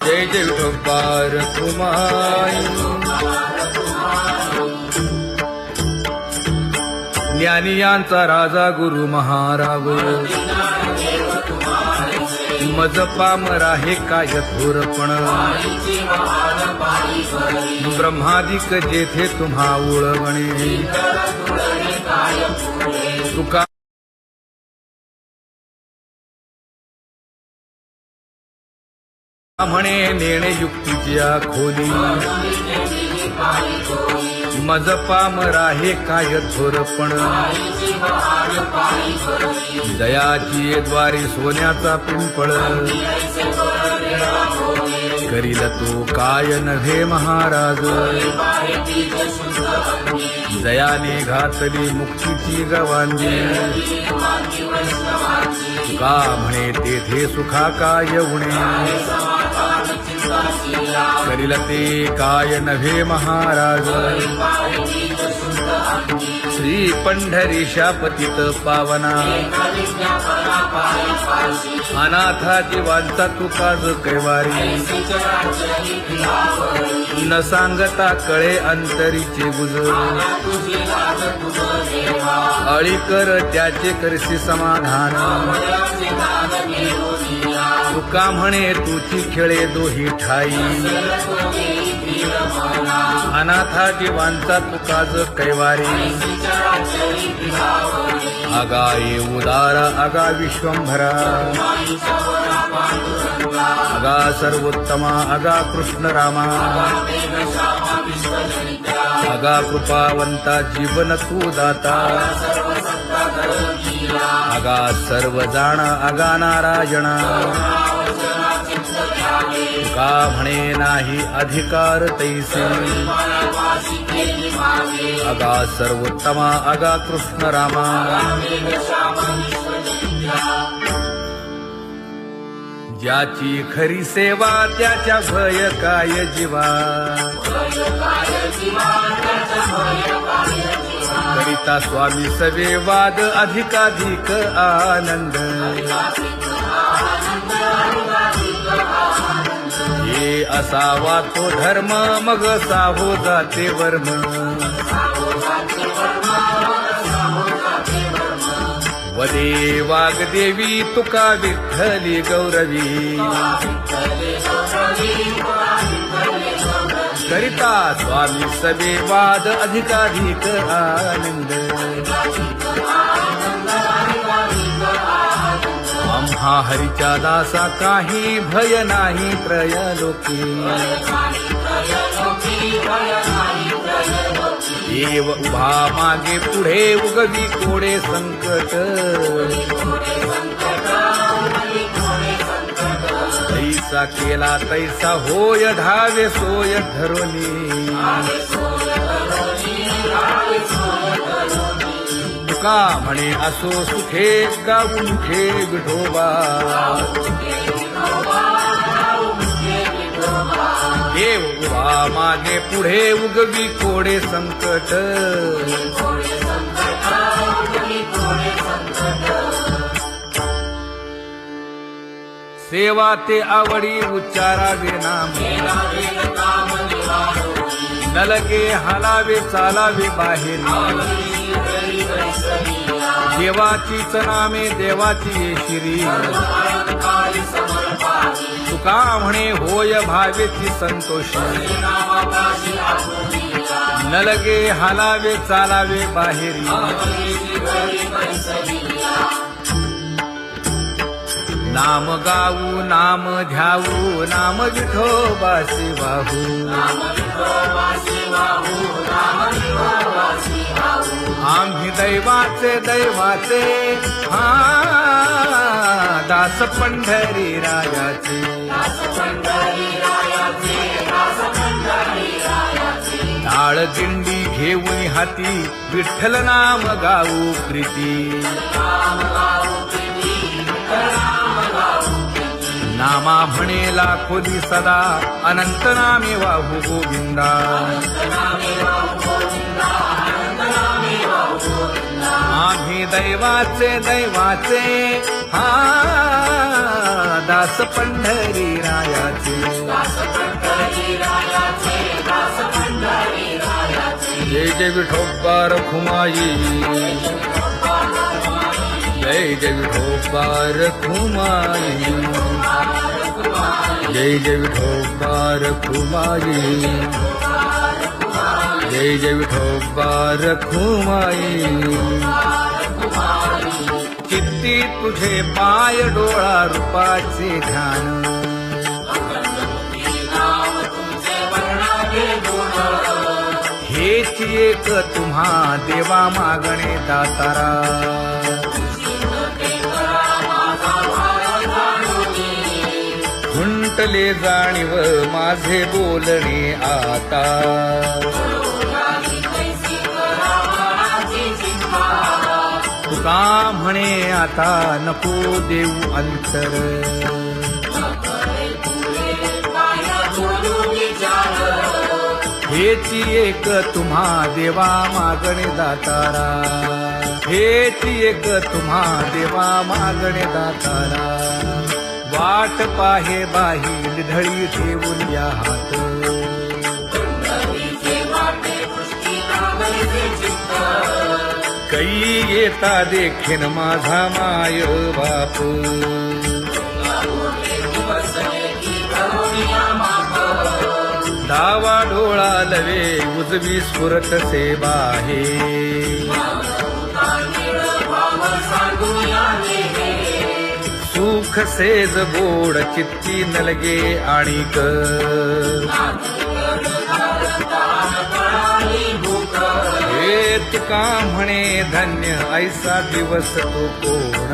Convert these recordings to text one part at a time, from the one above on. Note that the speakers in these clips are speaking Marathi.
जय जय विठोबार कुमाई ज्ञानियांचा राजा गुरु महाराज मज पामरा हे काय थोरपण ब्रह्मादिक जेथे तुम्हा उळवणे तुका म्हणे नेणे युक्तीची खोली मज पामरा हे काय थोरपण दयाची द्वारी सोन्याचा पिंपळ करील तो काय नव्हे महाराज दयाने घातली मुक्तीची गवांजी तुका म्हणे तेथे सुखा काय उणे करील ते काय नव्हे महाराज श्री पंढरीशा पतित पावना अनाथा जीवांचा तुकाज कैवारी न सांगता कळे अंतरीचे गुज अळी कर त्याचे करशी समाधान तुका म्हणे तुची खेळे दोही ठाई अनाथा जीवांचा तुकाज कैवारी आगा ये उदारा आगा विश्वंभरा आगा सर्वोत्तमा आगा कृष्ण रामा आगा कृपावंता जीवन तू दाता आगा सर्व जाणा आगा नारायणा तुका म्हणे नाही अधिकार तैसे आगा सर्वोत्तमा आगा कृष्ण रामा ज्याची खरी सेवा त्याच्या भय काय जीवा करिता स्वामी सवे वाद अधिकाधिक आनंद हे असावा तो धर्म मग साहो जाते वर्म वदे वाग्देवी तुका विठ्ठली गौरवी करिता स्वामी सवे वाद अधिकाधिक आनंद आम्हा हरीच्या दासा काही भय नाही त्रयलोकी देव उभा मागे पुढे उगवी कोडे संकट तैसा केला तैसा होय धावे सोय धरोनी तुका म्हणे असो सुखे गाऊ मुखे विठोबा देव उभा मागे पुढे उगवी कोडे संकट सेवा ते आवडी उच्चारावे नाम न लगे हालावे चालावे बाहेर देवाचीच नामे देवाची श्री तुका म्हणे होय भावेची संतोष न लगे हालावे चालावे बाहेरी नाम गाऊ नाम ध्याऊ नाम विठोबासी वाहू आम्ही दैवाचे दैवाचे हा दास पंढरी रायाचे टाळ दिंडी घेऊन हाती विठ्ठल नाम गाऊ प्रीती नामा म्हणेला खोली सदा अनंत नामे वाहू गोविंदा आम्ही दैवाचे दैवाचे हा दास पंढरी रायाचे जय जय विठोबा रखुमाई जय जय विठोबा रखुमाई जय जय विठोबा रखुमाई जय जय विठोबा रखुमाई किती तुझे पाय डोळा रूपाचे ध्यान हेच एक तुम्हा देवा मागणे दातारा खुंटले जाणीव माझे बोलणे आता तुका म्हणे आता नको देऊ अंतर हेची एक तुम्हा देवा मागणे दातारा हेची एक तुम्हा देवा मागणे दातारा वाट पाहे बाही ढळी ठेवून या हात कै येता देखीन माझा माय बाप डावा डोळा लवे उजवी स्फुरत से बाहे सुख सेज गोड चित्ती नलगे आणिक हे तुका म्हणे धन्य ऐसा दिवस तो कोण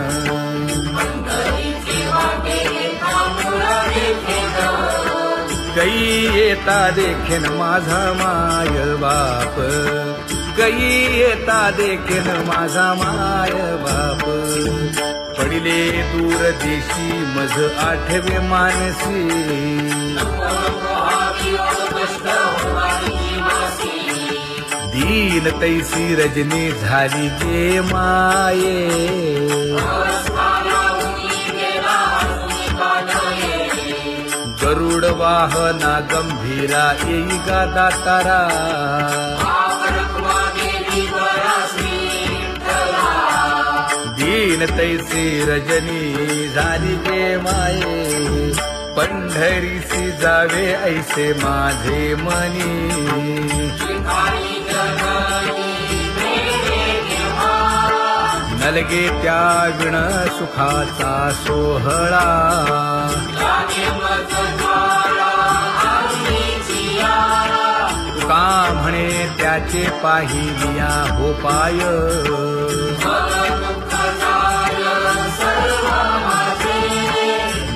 कै येता देखीन माझा माय बाप कै येता देखीन माझा माय बाप पडिले दूर देशी मज आठवे मानसी दीन तैसी रजनी झाली गे माये गरुड वाहना गंभीरा येई गा दातारा दीन तैसी रजनी झाली गे माये पंढरीसी जावे ऐसे माझे मनी नलगे त्या विण सुखाचा सोहळा तुका म्हणे त्याचे पाहिलिया हो पाय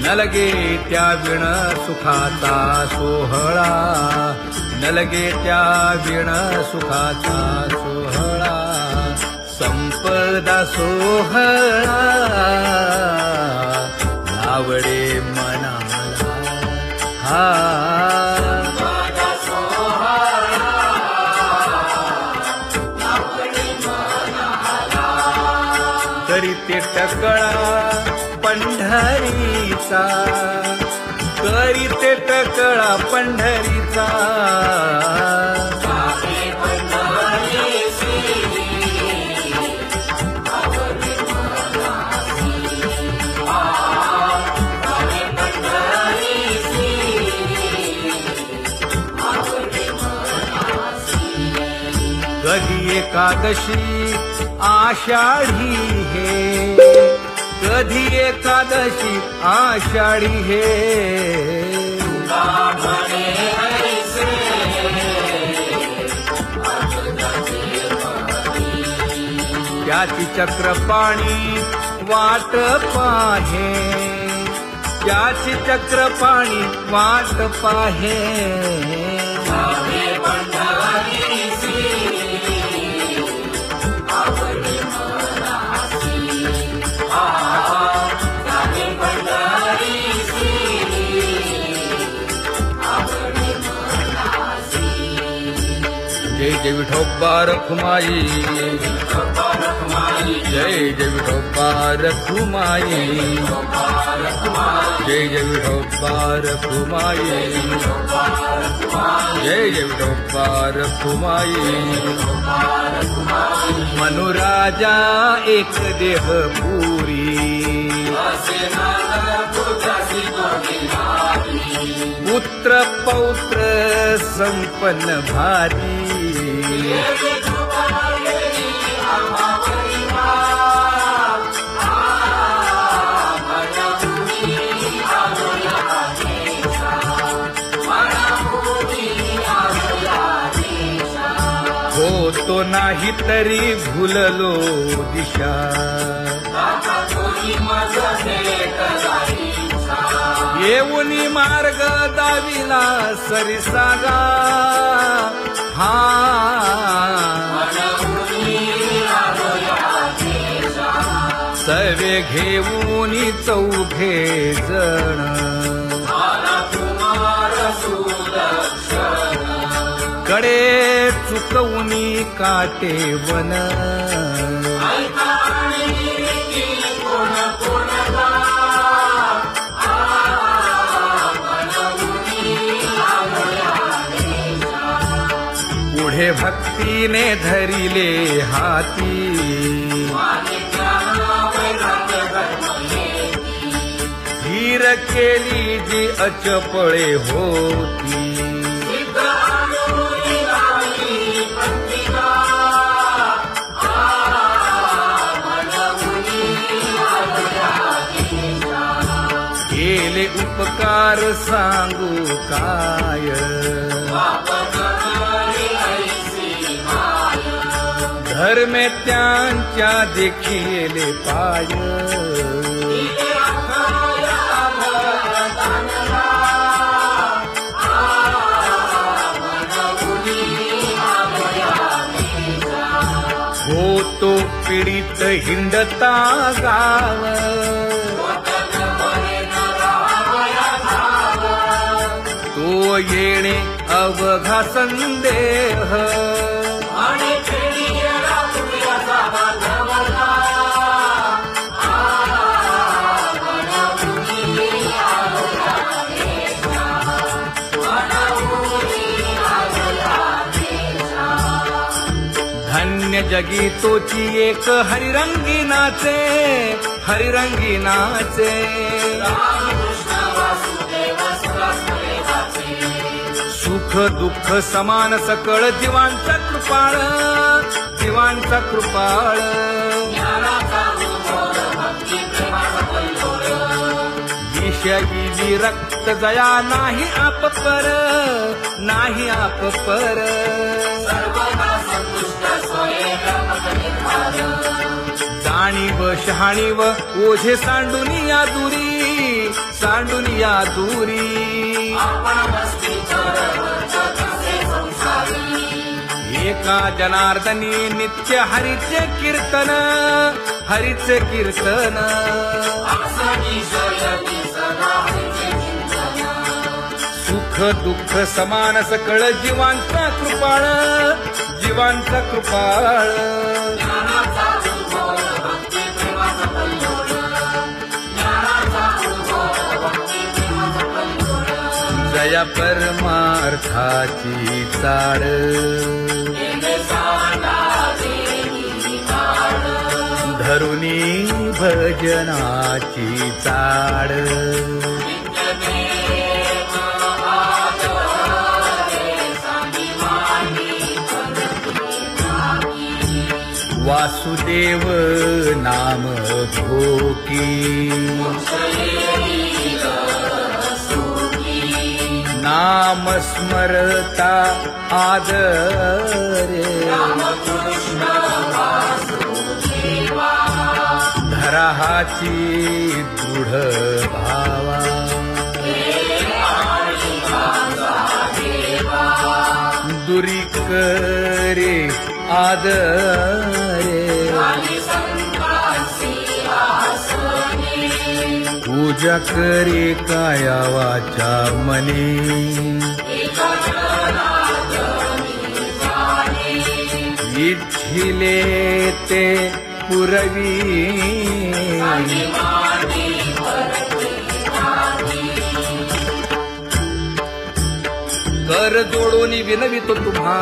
नलगे त्या विण सुखाचा सोहळा नलगे त्या विण सुखाचा सोहळा संपदा सोहळा आवडे मनाला हा करीते टकळा पंढरीचा करीते टकळा पंढरीचा कधी एकादशी आषाढी हे कधी एकादशी आषाढी हे त्याची चक्रपाणी वाट पाहे त्याची चक्रपाणी वाट पाहे जय जय विठोबा रखुमाई जय जय विठोबा रखुमाई जय जय विठोबा रखुमाई जय जय विठोबा रखुमाई मनुराजा एक देह पुरी पुत्र पौत्र संपन्न भारी होतो नाही तरी भुललो दिशा येऊनी मार्ग दाविला सरिसागा हा सर्वे घेऊनी चौघे जण कडे चुकवूनी काटे वन पुढे भक्तीने धरिले हाती धीर केली जी अचपळे होती केले उपकार सांगू काय धर्मे त्यांच्या देखिले पाय होतो पीडित हिंडता गाव तो येणे अवघा संदेह धन्य जगी तोची एक हरिरंगी नाचे हरिरंगी नाचे सुख दुःख समान सकळ जीवांचा कृपाळ जीवांचा कृपाळ विषयी विरक्त जया नाही आप पर नाही आप पर जाणीव शहाणीव ओझे सांडुनिया दूरी एका जनार्दनी नित्य हरीचे कीर्तन सुख दुःख समान सकळ जीवांचा कृपाळ जया परमार्थाची चाळ धरुनी भजनाची चाळ वासुदेव नाम भोकी नाम स्मरता आदरे धराहाची दृढ भावा दुरी करे आदरे पूजा करे काया वाचा मने इच्छिले ते पुरवी कर जोडून विनवितो तुम्हा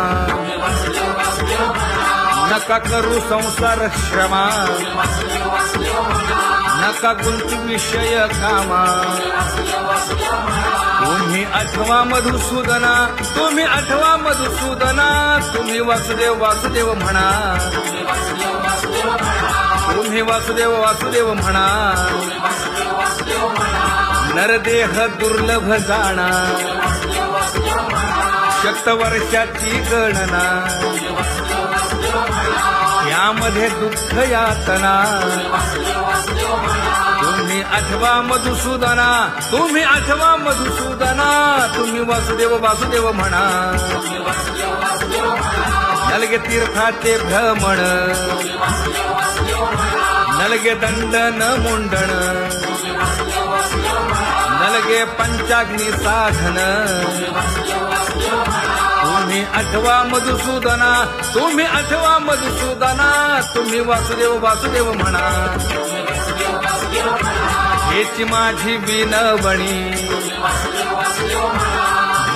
नका करू संसार श्रमा नका गुंतू विषय कामा तुम्ही आठवा मधुसूदना तुम्ही आठवा मधुसूदना तुम्ही वासुदेव वासुदेव म्हणा तुम्ही वासुदेव वासुदेव म्हणा नरदेह दुर्लभ जाणा शतवर्षाची गणना यामध्ये दुःख यातना तुम्ही आठवा मधुसूदना तुम्ही आठवा मधुसूदना तुम्ही वासुदेव वासुदेव म्हणा नलगे तीर्थाचे भ्रमण नलगे दंडन मुंडण नलगे पंचाग्नी साधन तुम्ही आठवा मधुसूदना तुम्ही आठवा मधुसूदना तुम्ही वासुदेव वासुदेव म्हणा हेची माझी विनवणी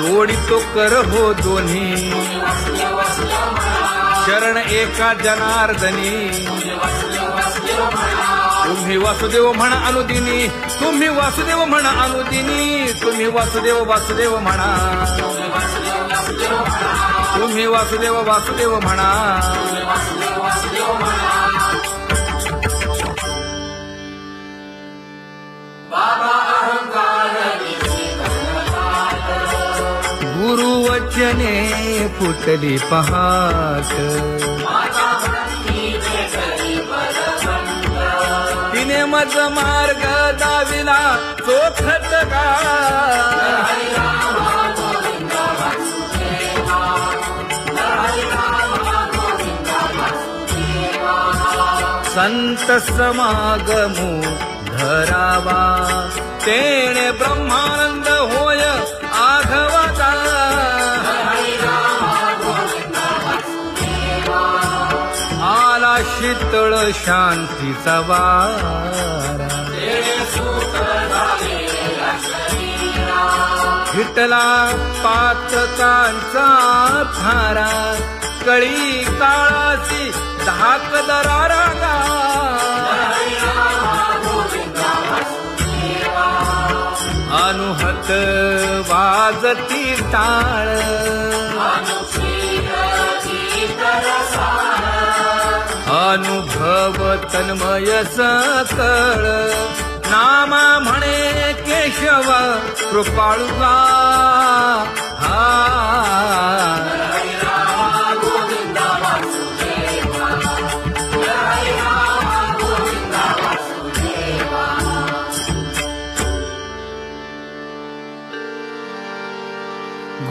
जोडितो कर हो दोन्ही शरण एका जनार्दनी तुम्ही वासुदेव म्हणा अनुदिनी तुम्ही वासुदेव म्हणा अनुदिनी तुम्ही वासुदेव वासुदेव म्हणा तुम्ही वासुदेव वासुदेव म्हणा गुरुवचने फुटली पहाट तिने मज मार्ग दाविला चोखट का संत समागमू धरावा तेणे ब्रह्मानंद होय आघवता आला शीतळ शांतीचा वारा हिटला पातकांचा थारा कळी काळाची धाक दरारा अनुहत वाजती टाळ अनुभव तन्मय सकळ नामा म्हणे केशव कृपाळुगा हा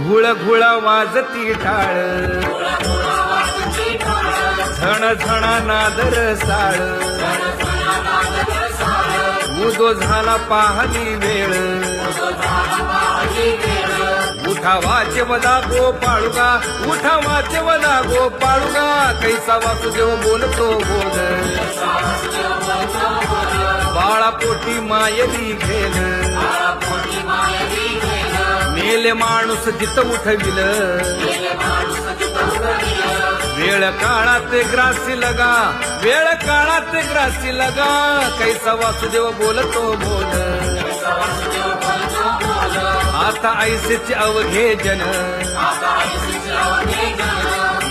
घुळ घुळ वाजती टाळ झण झण नादर साळ उदो झाला पाहली वेळ उठा वाचे वदा गोपाळुगा उठा वाचे वदा गोपाळुगा कैसा वासुदेव बोलतो बोल बाळा पोटी मायली घेल मेले माणूस जित उठविल वेळ काळात ग्रासी लगा वेळ काळात ग्रासी लगा कैसा वासुदेव बोलतो बोल आता ऐसेचे अवघे जन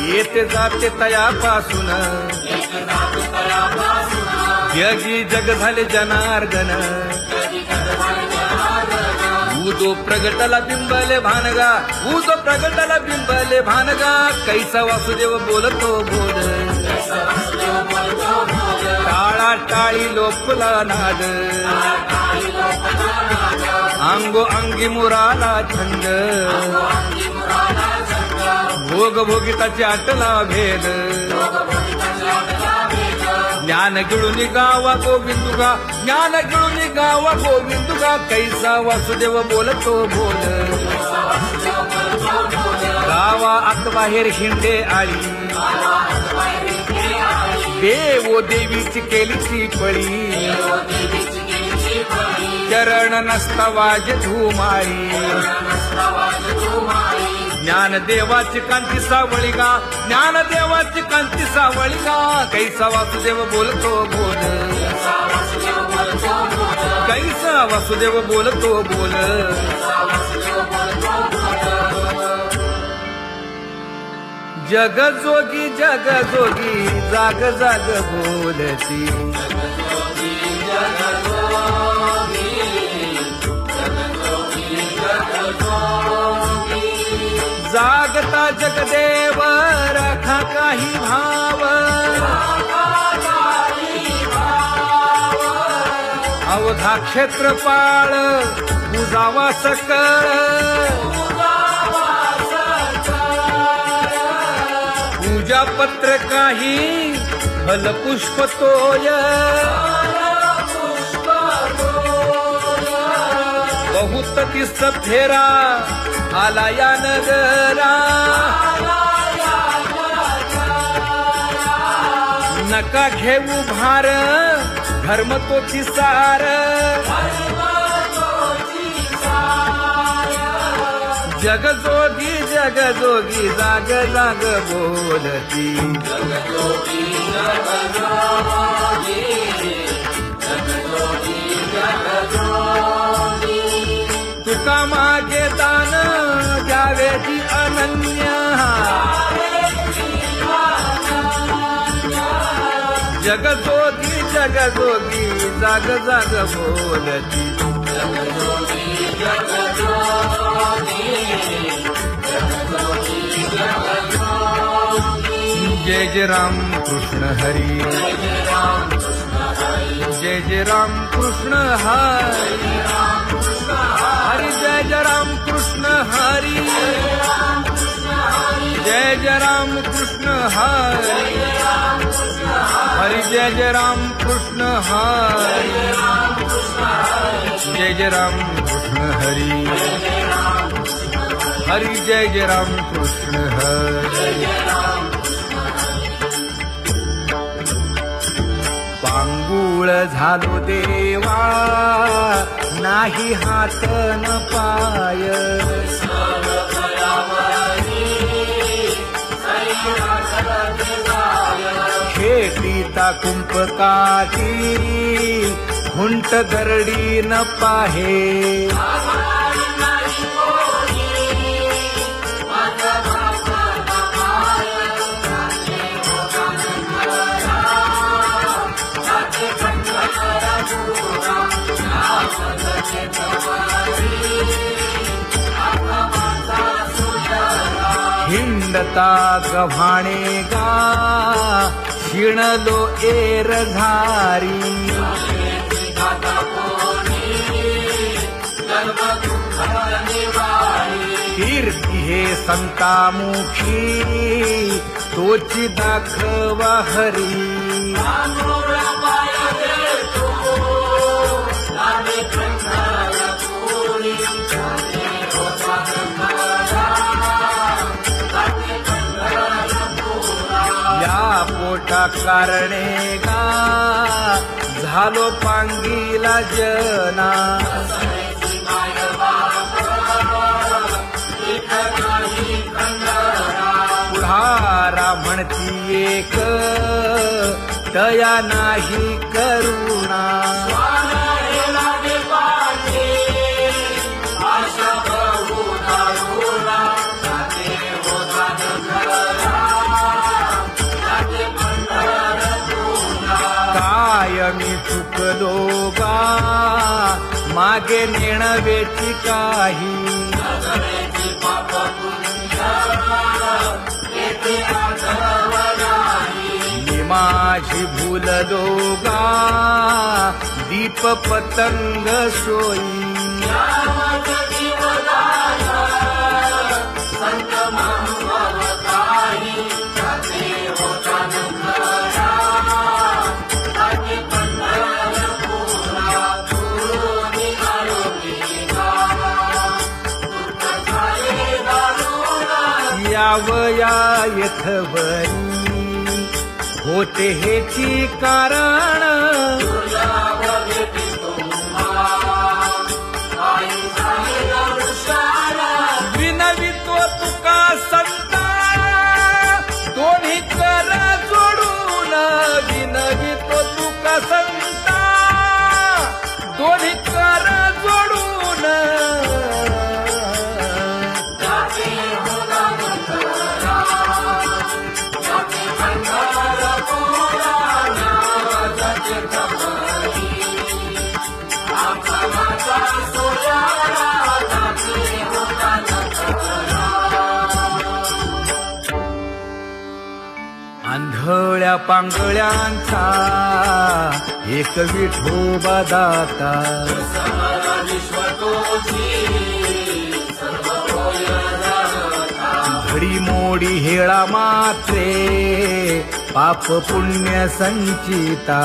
येते जाते तयापासून जगी जग झाले जनार्दन उदो प्रगटला बिंबले भानगा उदो प्रगटला बिंबले भानगा कैसा वासुदेव बोलतो बोल टाळा टाळी लोपला नाद अंगो अंगी मुराला छंद भोग भोगिताची आटला भेद ज्ञान गिळून गावा गोविंदुगा ज्ञान गिळून गावा गोविंदुगा कैसा वासुदेव बोलतो बोल गावा आत बाहेर हिंडे आळी देवो देवीची केलीची पळी चरण नस्तवाज धुमाळी ज्ञानदेवाची कांती सावळी गा ज्ञानदेवाची कांती सावळी गा कैसा वासुदेव बोलतो बोल कैसा वासुदेव बोलतो बोल जगजोगी जगजोगी जाग जाग बोलती जागता जगदेव राखा काही भाव अवघा क्षेत्रपाळ बुजावा सकळ पूजा पत्र काही फलपुष्प तोय बहुत तिस फेरा आला या नगरा नका घेऊ भार धर्म तो सार जगजोगी जगजोगी जाग जाग बोलती तुका मागे दान द्यावेची अनन्य जगजोगी जगजोगी जाग जाग बोलती जय जय राम कृष्ण हरी जय जय राम कृष्ण हरी हरि जय जय राम कृष्ण हरी जय जय राम कृष्ण हरी हरि जय जय राम कृष्ण हरी जय जय राम कृष्ण हरी हरि जय जय राम कृष्ण हरी पांगुळ झालो देवा नाही हात न पाय खेटीता कुंपकाठी हुंट दरडी न पाहे हिंडता गव्हाणे गा शिणलो एर घारी कीर्ती हे संतामुखी तोची दाखवा हरी या पोटा कारणे गा झालो पांगीला जना पुढारा म्हणती एक दया नाही करुणा मी चुकलो गा मागे नेणवेची काही मी माझी भूललो गा दीप पतंग सोयी यावया यथवरी होते हेची कारण विनवितो तुका संता दोन्ही कर जोडून विनवितो तुका संता दोन्ही कर जोडून आंधळ्या पांगळ्यांचा एक विठोबा दाता घडी मोडी हेळा मात्रे पाप पुण्य संचिता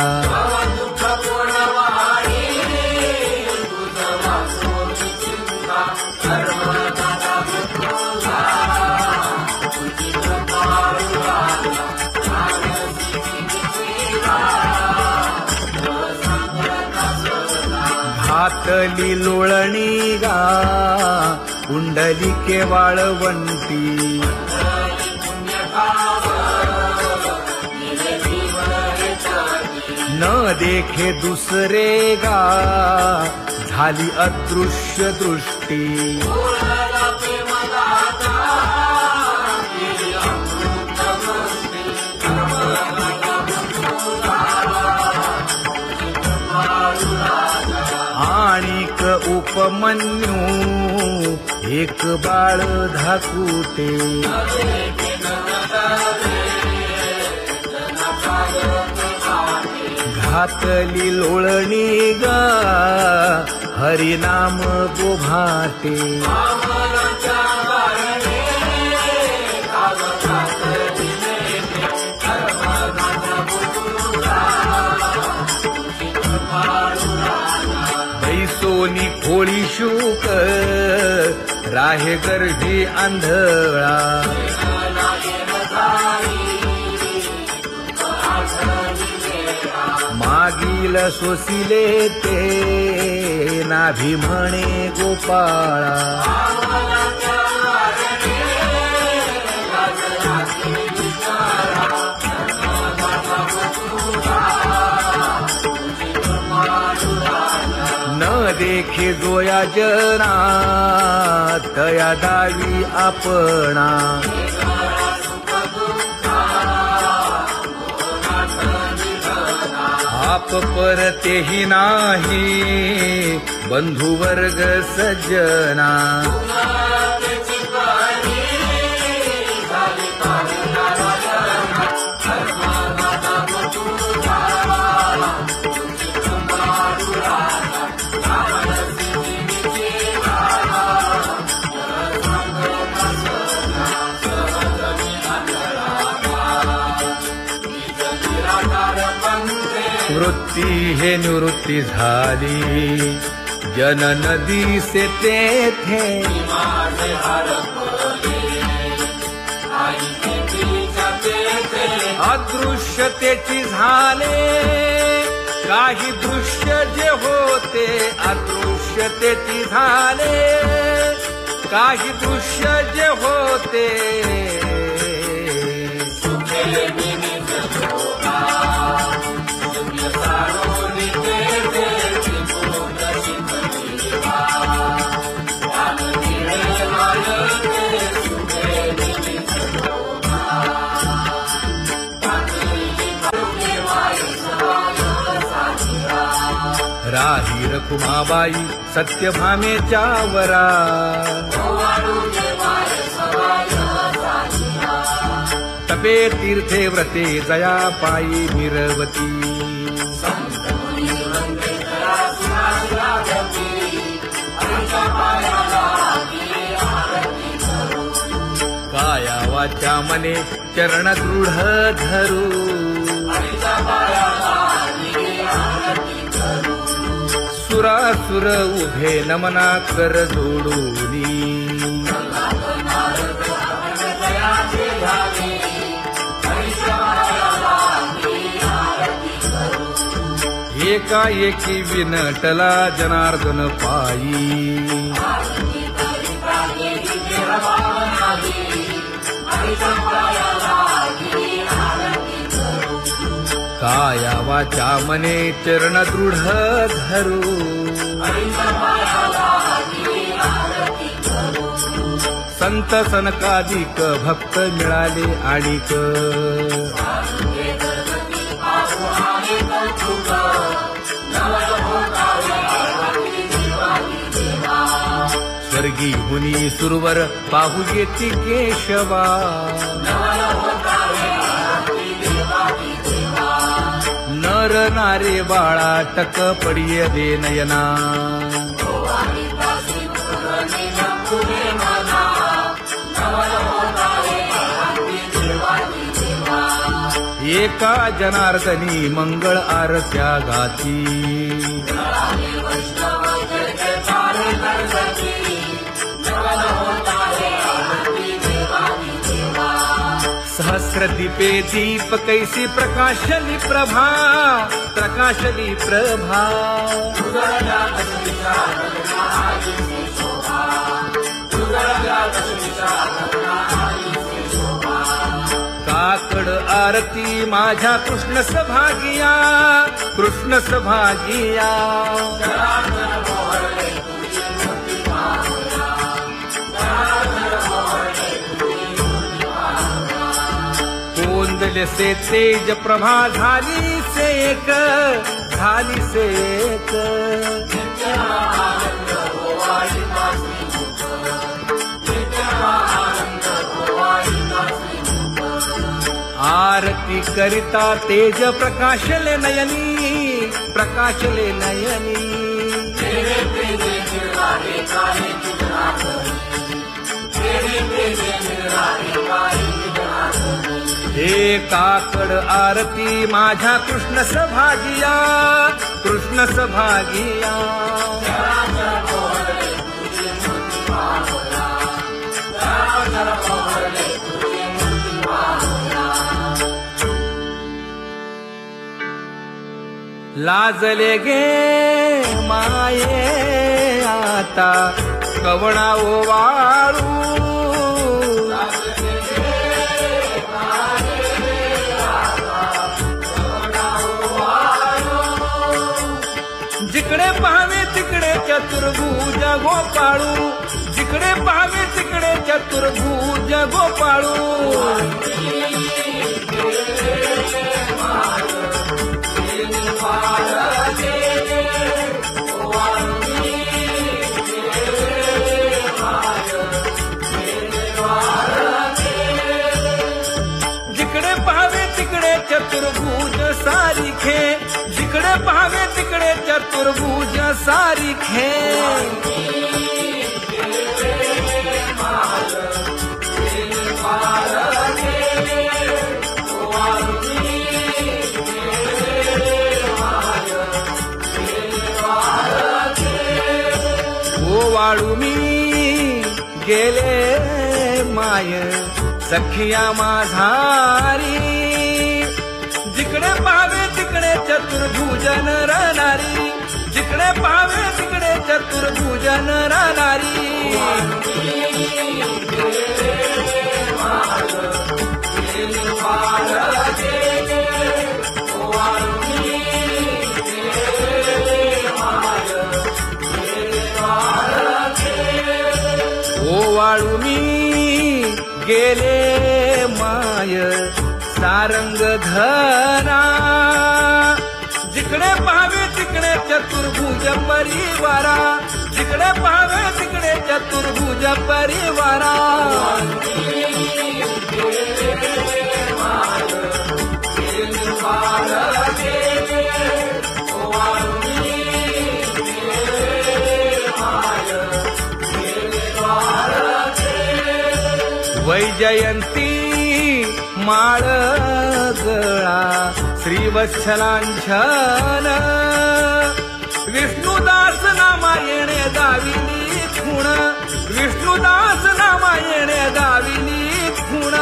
घातली लोळणी गा कुंडलिके वाळवंटी न देखे दुसरे गा झाली अदृश्य दृष्टी आणिक उपमन्यू एक बाळ धाकुटे घातली लोळणी गा हरिनाम गोभाटे बैसोनी खोळी शूक राहे गर्भी आंधळा मागील सोसिले ते नाभी म्हणे गोपाळा न देखे जोया जना तया दावी आपणा आप परतेही नाही बंधुवर्ग सज्जना वृत्ती हे निवृत्ती झाली जन नदी से तेथे अदृश्यतेची झाले काही दृश्य जे होते अदृश्यतेची झाले काही दृश्य जे होते राही रखुमाबाई सत्यभामेच्या वरा तपे तीर्थे व्रते जया पायी मिरवती काया वाचा मने चरण दृढ धरू सुरासुर उभे नमना कर जोडूनी एकाएकी विनटला जनार्दन पायी काया वाचा मने चरण दृढ धरू संत सनकादिक भक्त मिळाले आणिक स्वर्गी मुनी सुरवर पाहू येती केशवा नर नारे बाळा टक पडिये दे नयना एका जनार्दनी मंगळ आरत्या गाती सहस्र दीपे दीप कैसी प्रकाशली प्रभा प्रकाशली प्रभा काकड आरती माझ्या कृष्ण सभागिया कृष्ण सभागिया कोंदले से तेज प्रभा झाली से एक झाली से एक आरती करिता तेज प्रकाशले नयनी प्रकाशले नयनी हे काकड आरती माझ्या कृष्ण सभागिया कृष्ण सभागिया लाजले गे माये आता कवणा ओवाळू जिकडे पाहावे तिकडे चतुर्भुज गोपाळू जिकडे पाहावे तिकडे चतुर्भुज गोपाळू जिकडे पाहावे तिकडे चतुर्भुज सारिखे जिकडे पाहावे तिकडे चतुर्भुज सारिखे वाळू मी गेले माय सखिया माझारी जिकडे पाहावे तिकडे चतुर्भुजन राहणारी जिकडे पाहावे तिकडे चतुर्भुजन राहणारी वाळू मी गेले माय सारंग धरा जिकडे पाहावे तिकडे चतुर्भुज परिवारा जिकडे पाहावे तिकडे चतुर्भुज परिवारा वैजयंती माळ गळा श्रीवत्सलांछन विष्णुदास नामायणे दाविनी खूण विष्णुदास नामायणे दाविनी खूण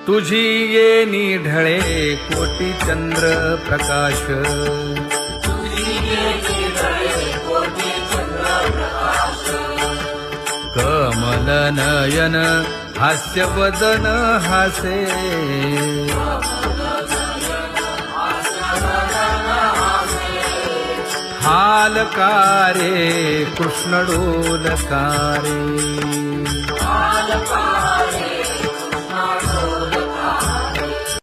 तुझी येणी ढळे कोटी चंद्र प्रकाश कमल नयन हास्य वदन हासे हालकारे कृष्ण डोलकारे